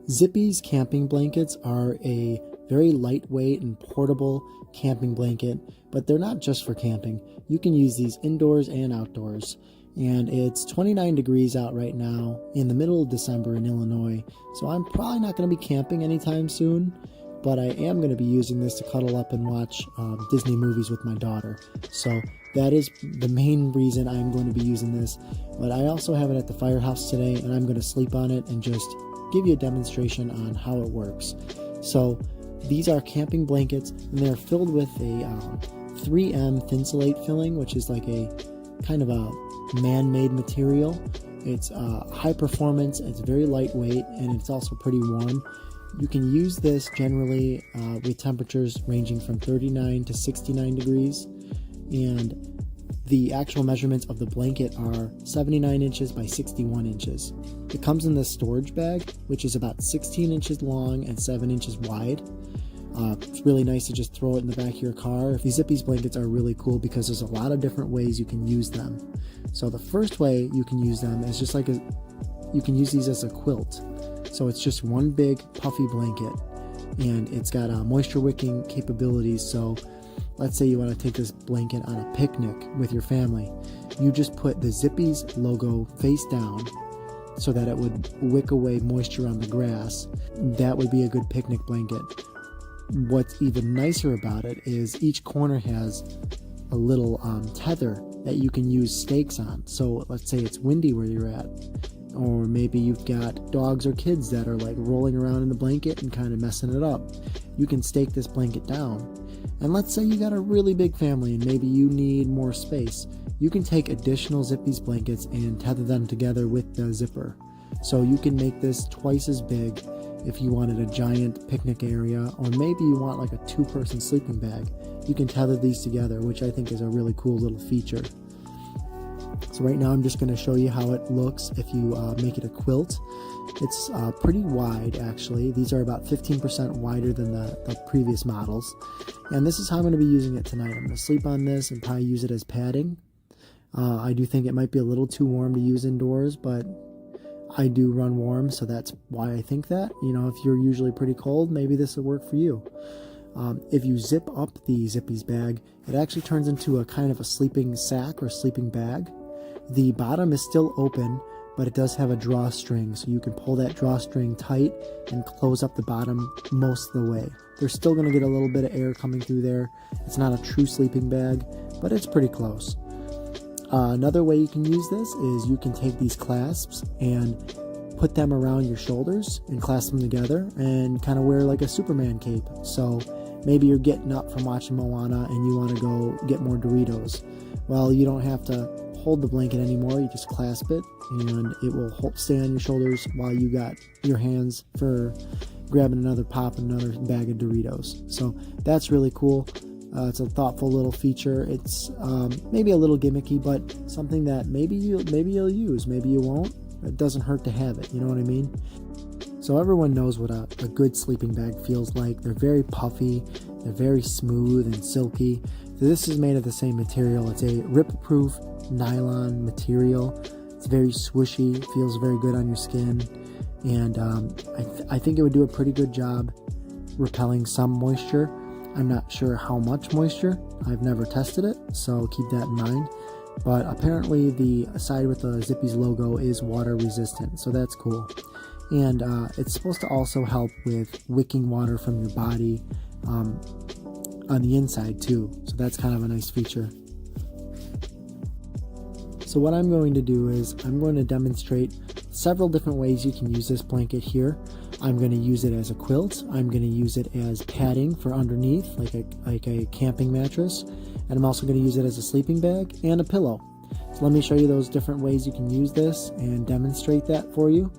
Zippy's camping blankets are a very lightweight and portable camping blanket, but they're not just for camping. You can use these indoors and outdoors. And it's 29 degrees out right now in the middle of December in Illinois, so I'm probably not going to be camping anytime soon, but I am going to be using this to cuddle up and watch Disney movies with my daughter. So that is the main reason I'm going to be using this. But I also have it at the firehouse today, and I'm going to sleep on it and just give you a demonstration on how it works. So these are camping blankets, and they're filled with a 3M Thinsulate filling, which is like a kind of a man-made material. It's high performance, it's very lightweight, and it's also pretty warm. You can use this generally with temperatures ranging from 39 to 69 degrees, and the actual measurements of the blanket are 79 inches by 61 inches. It comes in this storage bag, which is about 16 inches long and 7 inches wide. It's really nice to just throw it in the back of your car. These Zippy's blankets are really cool because there's a lot of different ways you can use them. So the first way you can use them is just like you can use these as a quilt. So it's just one big puffy blanket, and it's got moisture wicking capabilities. So let's say you want to take this blanket on a picnic with your family. You just put the Zippy's logo face down so that it would wick away moisture on the grass. That would be a good picnic blanket. What's even nicer about it is each corner has a little tether that you can use stakes on. So let's say it's windy where you're at, or maybe you've got dogs or kids that are like rolling around in the blanket and kind of messing it up. You can stake this blanket down. And let's say you got a really big family and maybe you need more space. You can take additional Zippy's blankets and tether them together with the zipper. So you can make this twice as big if you wanted a giant picnic area, or maybe you want like a 2-person sleeping bag. You can tether these together, which I think is a really cool little feature. So right now I'm just going to show you how it looks if you make it a quilt. It's pretty wide actually. These are about 15% wider than the previous models. And this is how I'm going to be using it tonight. I'm going to sleep on this and probably use it as padding. I do think it might be a little too warm to use indoors, but I do run warm, so that's why I think that. You know, if you're usually pretty cold, maybe this will work for you. If you zip up the Zippy's bag, it actually turns into a kind of a sleeping sack or sleeping bag. The bottom is still open, but it does have a drawstring, so you can pull that drawstring tight and close up the bottom most of the way. There's still going to get a little bit of air coming through there. It's not a true sleeping bag, but it's pretty close. Another way you can use this is you can take these clasps and put them around your shoulders and clasp them together and kind of wear like a Superman cape. So maybe you're getting up from watching Moana and you want to go get more Doritos. Well, you don't have to hold the blanket anymore. You just clasp it and it will stay on your shoulders while you got your hands for grabbing another pop and another bag of Doritos. So that's really cool. It's a thoughtful little feature. It's maybe a little gimmicky, but something that maybe you'll use, maybe you won't. It doesn't hurt to have it, you know what I mean? So everyone knows what a good sleeping bag feels like. They're very puffy, they're very smooth and silky. So this is made of the same material. It's a rip-proof nylon material. It's very swishy, feels very good on your skin, and I think it would do a pretty good job repelling some moisture. I'm not sure how much moisture. I've never tested it, so keep that in mind. But apparently the side with the Zippy's logo is water resistant, so that's cool. And it's supposed to also help with wicking water from your body on the inside too, so that's kind of a nice feature. So what I'm going to do is I'm going to demonstrate several different ways you can use this blanket here. I'm going to use it as a quilt. I'm going to use it as padding for underneath, like a camping mattress. And I'm also going to use it as a sleeping bag and a pillow. So let me show you those different ways you can use this and demonstrate that for you.